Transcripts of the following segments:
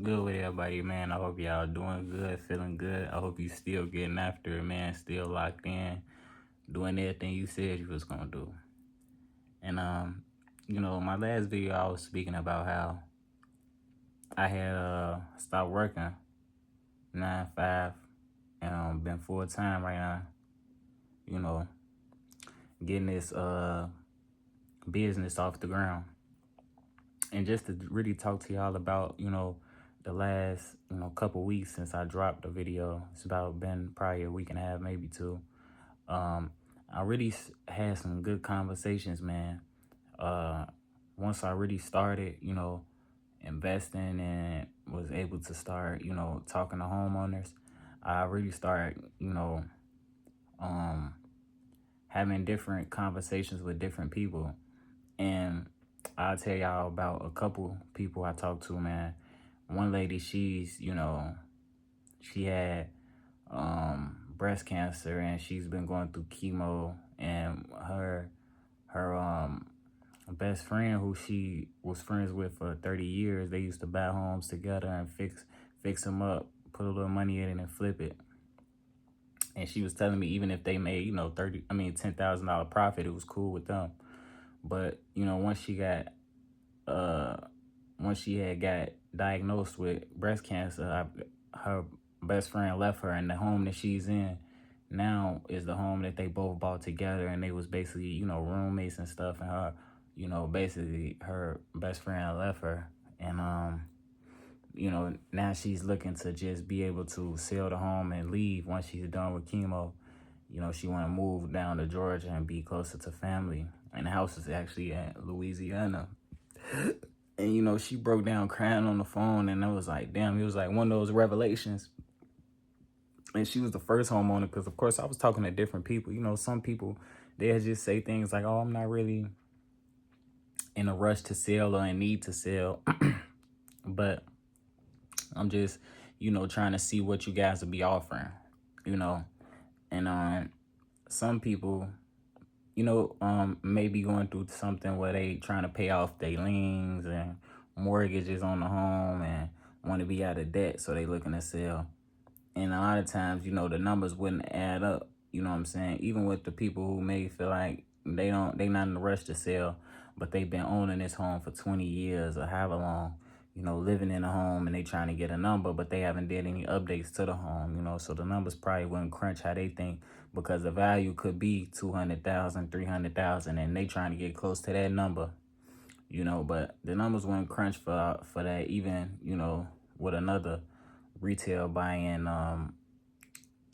good with everybody, man? I hope y'all doing good, feeling good. I hope you still getting after it, man. Still locked in, doing everything you said you was gonna do. And my last video I was speaking about how I had stopped working 9 to 5 and been full time right now. You know, getting this business off the ground. And just to really talk to y'all about, the last, couple weeks since I dropped the video. It's about been probably a week and a half, maybe two. I really had some good conversations, man. Once I really started, investing and was able to start, talking to homeowners, I really started, having different conversations with different people. And I'll tell y'all about a couple people I talked to, man. One lady, she had breast cancer and she's been going through chemo, and her best friend, who she was friends with for 30 years, they used to buy homes together and fix them up, put a little money in it and flip it. And she was telling me even if they made, $10,000 profit, it was cool with them. But, once she had got diagnosed with breast cancer, her best friend left her, and the home that she's in now is the home that they both bought together, and they was basically, roommates and stuff, and her, basically her best friend left her, and now she's looking to just be able to sell the home and leave once she's done with chemo. She want to move down to Georgia and be closer to family. And the house is actually in Louisiana. And, she broke down crying on the phone, and I was like, damn, it was like one of those revelations. And she was the first homeowner because, of course, I was talking to different people. Some people, they'll just say things like, oh, I'm not really in a rush to sell or in need to sell. But I'm just, trying to see what you guys will be offering, And some people, maybe going through something where they trying to pay off their liens and mortgages on the home and want to be out of debt, so they looking to sell. And a lot of times, the numbers wouldn't add up. You know what I'm saying? Even with the people who may feel like they not in a rush to sell, but they've been owning this home for 20 years or however long, living in a home, and they trying to get a number, but they haven't did any updates to the home, so the numbers probably wouldn't crunch how they think, because the value could be 200,000, 300,000, and they trying to get close to that number, but the numbers wouldn't crunch for that, even, with another retail buy-in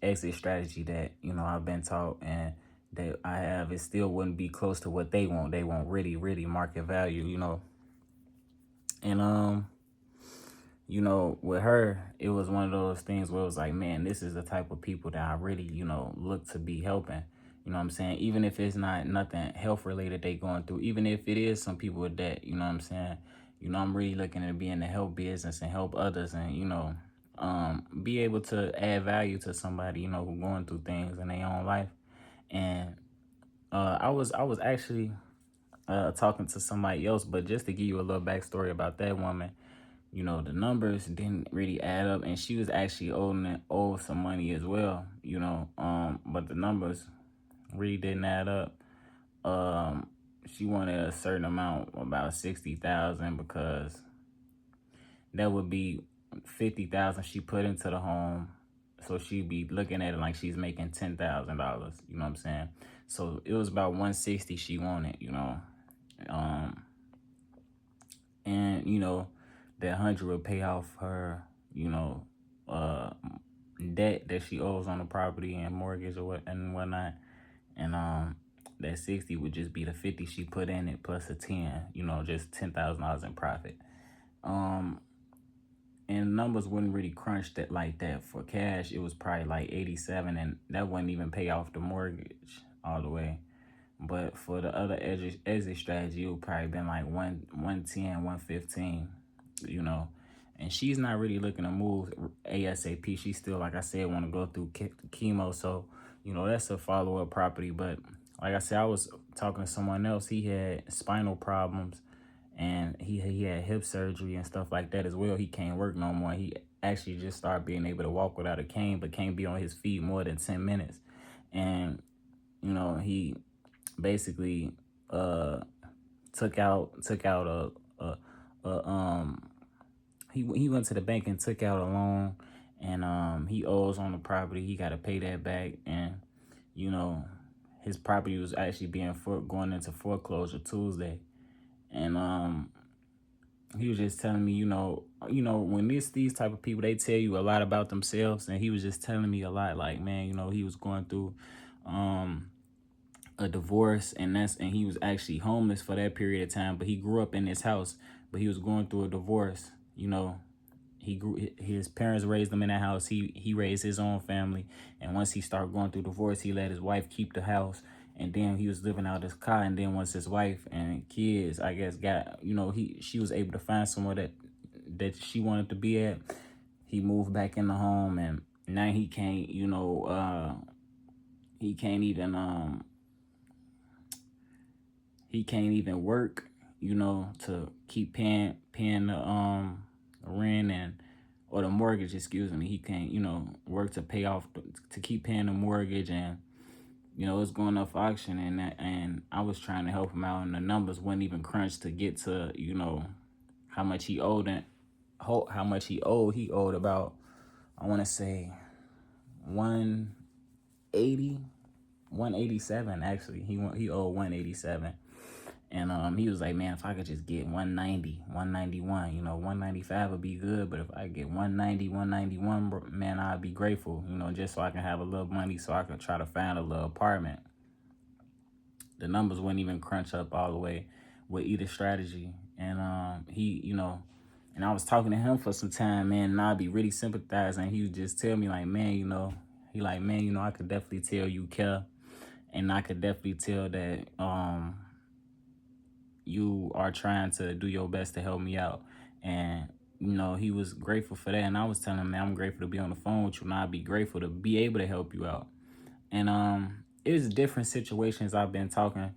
exit strategy that, I've been taught and that I have, it still wouldn't be close to what they want. They want really, really market value, And, with her, it was one of those things where it was like, man, this is the type of people that I really, look to be helping. You know what I'm saying? Even if it's not nothing health related they going through, even if it is some people with that, you know what I'm saying? I'm really looking to be in the help business and help others and, be able to add value to somebody, who going through things in their own life. And I was actually talking to somebody else, but just to give you a little backstory about that woman, the numbers didn't really add up, and she was actually owed some money as well, but the numbers really didn't add up. She wanted a certain amount, about 60,000, because that would be 50,000 she put into the home, so she'd be looking at it like she's making $10,000. You know what I'm saying? So it was about 160 she wanted, and that 100 would pay off her, debt that she owes on the property and mortgage or whatnot, and that 60 would just be the 50 she put in it plus a 10, just $10,000 in profit. And numbers wouldn't really crunch that like that. For cash, it was probably like 87, and that wouldn't even pay off the mortgage all the way. But for the other exit strategy, it would probably been like 110, 115, And she's not really looking to move ASAP. She still, like I said, want to go through chemo. So, that's a follow-up property. But like I said, I was talking to someone else. He had spinal problems, and he had hip surgery and stuff like that as well. He can't work no more. He actually just started being able to walk without a cane, but can't be on his feet more than 10 minutes. And he basically took out he went to the bank and took out a loan, and he owes on the property. He got to pay that back, and you know his property was actually going into foreclosure Tuesday. And he was just telling me, when these type of people, they tell you a lot about themselves, and he was just telling me a lot, like, man, he was going through a divorce, and he was actually homeless for that period of time, but he grew up in this house, but he was going through a divorce. His parents raised him in that house. He raised his own family, and once he started going through divorce, he let his wife keep the house, and then he was living out his car. And then once his wife and kids, I guess, got, she was able to find somewhere that she wanted to be at, he moved back in the home. And now he can't even work, to keep paying the rent or the mortgage, excuse me. He can't, work to pay off, to keep paying the mortgage, and it's going up for auction. And I was trying to help him out, and the numbers wouldn't even crunch to get to, how much he owed. He owed about, I want to say 180, 187 actually. He owed 187. And he was like, man, if I could just get 190, 191, 195 would be good. But if I get 190, 191, man, I'd be grateful, just so I can have a little money so I could try to find a little apartment. The numbers wouldn't even crunch up all the way with either strategy. And and I was talking to him for some time, man, and I'd be really sympathizing. He would just tell me, like, man, I could definitely tell you care. And I could definitely tell that you are trying to do your best to help me out. And he was grateful for that. And I was telling him, man, I'm grateful to be on the phone with you, and I'd be grateful to be able to help you out. And it was different situations. I've been talking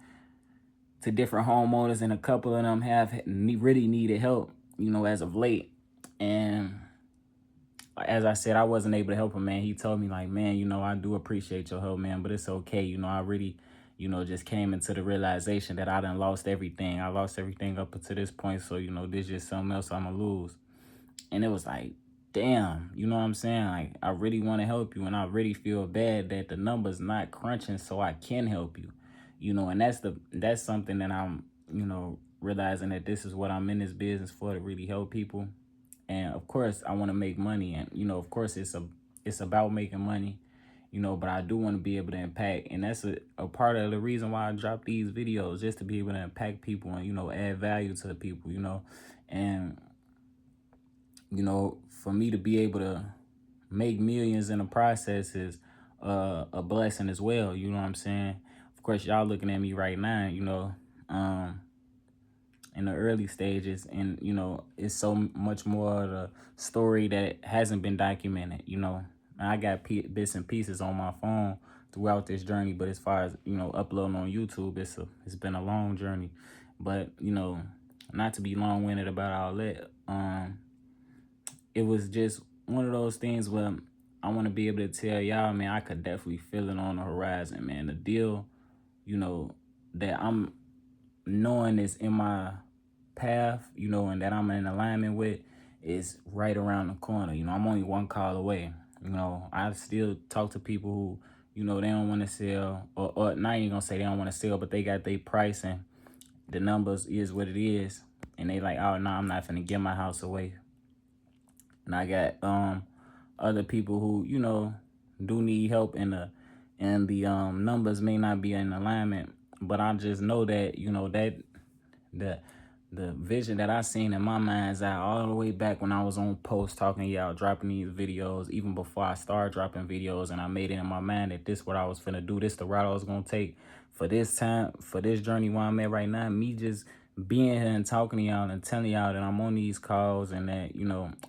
to different homeowners, and a couple of them have really needed help, as of late. And as I said, I wasn't able to help him, man. He told me, like, man, I do appreciate your help, man, but it's okay. I really, just came into the realization that I done lost everything. I lost everything up until this point. So, this is just something else I'm going to lose. And it was like, damn, you know what I'm saying? Like, I really want to help you, and I really feel bad that the number's not crunching so I can help you, and that's something that I'm, realizing that this is what I'm in this business for, to really help people. And of course, I want to make money, and of course, it's about making money, but I do want to be able to impact, and that's a part of the reason why I drop these videos, just to be able to impact people and add value to the people, and for me to be able to make millions in the process is a blessing as well. You know what I'm saying? Of course, y'all looking at me right now, in the early stages, and it's so much more of the story that hasn't been documented. I got bits and pieces on my phone throughout this journey, but as far as uploading on YouTube, it's been a long journey. But not to be long-winded about all that, it was just one of those things where I want to be able to tell y'all, man, I could definitely feel it on the horizon, man. The deal, that I'm knowing is in my path, and that I'm in alignment with, is right around the corner. I'm only one call away. I still talk to people who, they don't want to sell, or not even gonna say they don't want to sell, but they got their price, and the numbers is what it is. And they like, oh, no, I'm not finna give my house away. And I got other people who, do need help, and the numbers may not be in alignment, but I just know that, that the vision that I seen in my mind's eye all the way back when I was on post talking to y'all, dropping these videos, even before I started dropping videos, and I made it in my mind that this what I was finna do, this the route I was gonna take for this time, for this journey where I'm at right now. Me just being here and talking to y'all and telling y'all that I'm on these calls, and that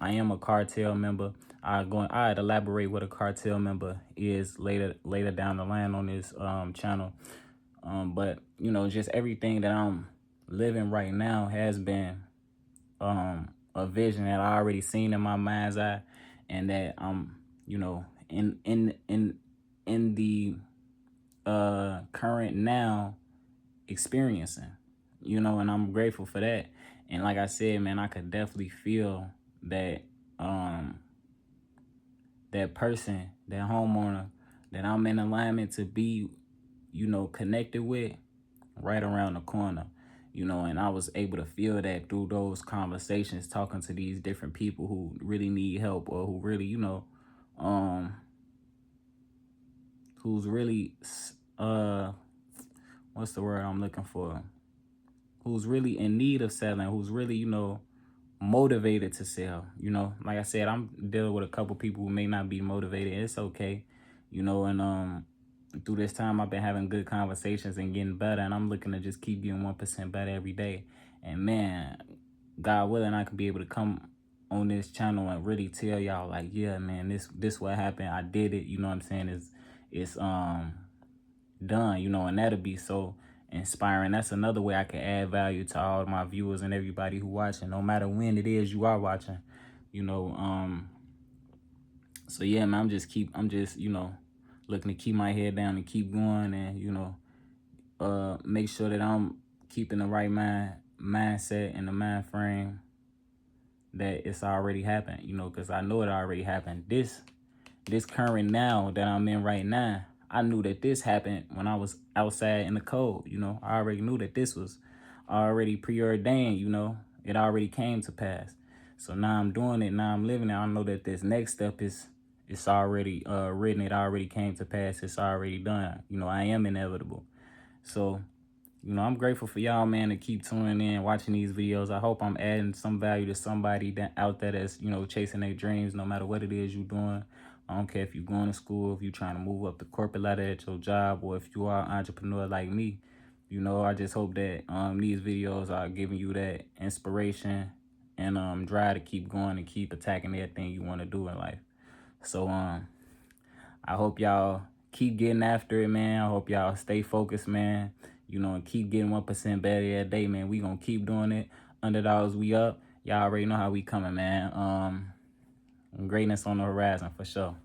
I am a cartel member. I'd elaborate what a cartel member is later down the line on this channel. But just everything that I'm living right now has been a vision that I already seen in my mind's eye, and that I'm, you know, in the current now experiencing, and I'm grateful for that. And like I said, man, I could definitely feel that that person, that homeowner that I'm in alignment to be, connected with, right around the corner. And I was able to feel that through those conversations, talking to these different people who really need help, or who really, um who's really what's the word I'm looking for, who's really in need of selling, who's really, motivated to sell. Like I said, I'm dealing with a couple people who may not be motivated. It's okay. And through this time I've been having good conversations and getting better, and I'm looking to just keep getting 1% better every day. And man, God willing, I could be able to come on this channel and really tell y'all, like, yeah, man, this what happened. I did it. You know what I'm saying? It's done, and that'll be so inspiring. That's another way I can add value to all my viewers and everybody who watching, no matter when it is you are watching. So yeah, man, I'm just looking to keep my head down and keep going, and make sure that I'm keeping the right mindset and the mind frame that it's already happened, because I know it already happened. This current now that I'm in right now, I knew that this happened when I was outside in the cold. I already knew that this was already preordained. It already came to pass. So now I'm doing it. Now I'm living it. I know that this next step it's already written. It already came to pass. It's already done. I am inevitable. So I'm grateful for y'all, man, to keep tuning in, watching these videos. I hope I'm adding some value to somebody that out there that's, chasing their dreams, no matter what it is you're doing. I don't care if you're going to school, if you're trying to move up the corporate ladder at your job, or if you are an entrepreneur like me. I just hope that these videos are giving you that inspiration and drive to keep going and keep attacking everything you want to do in life. So I hope y'all keep getting after it, man. I hope y'all stay focused, man. And keep getting 1% better every day, man. We gonna keep doing it. Underdogs, we up. Y'all already know how we coming, man. Greatness on the horizon for sure.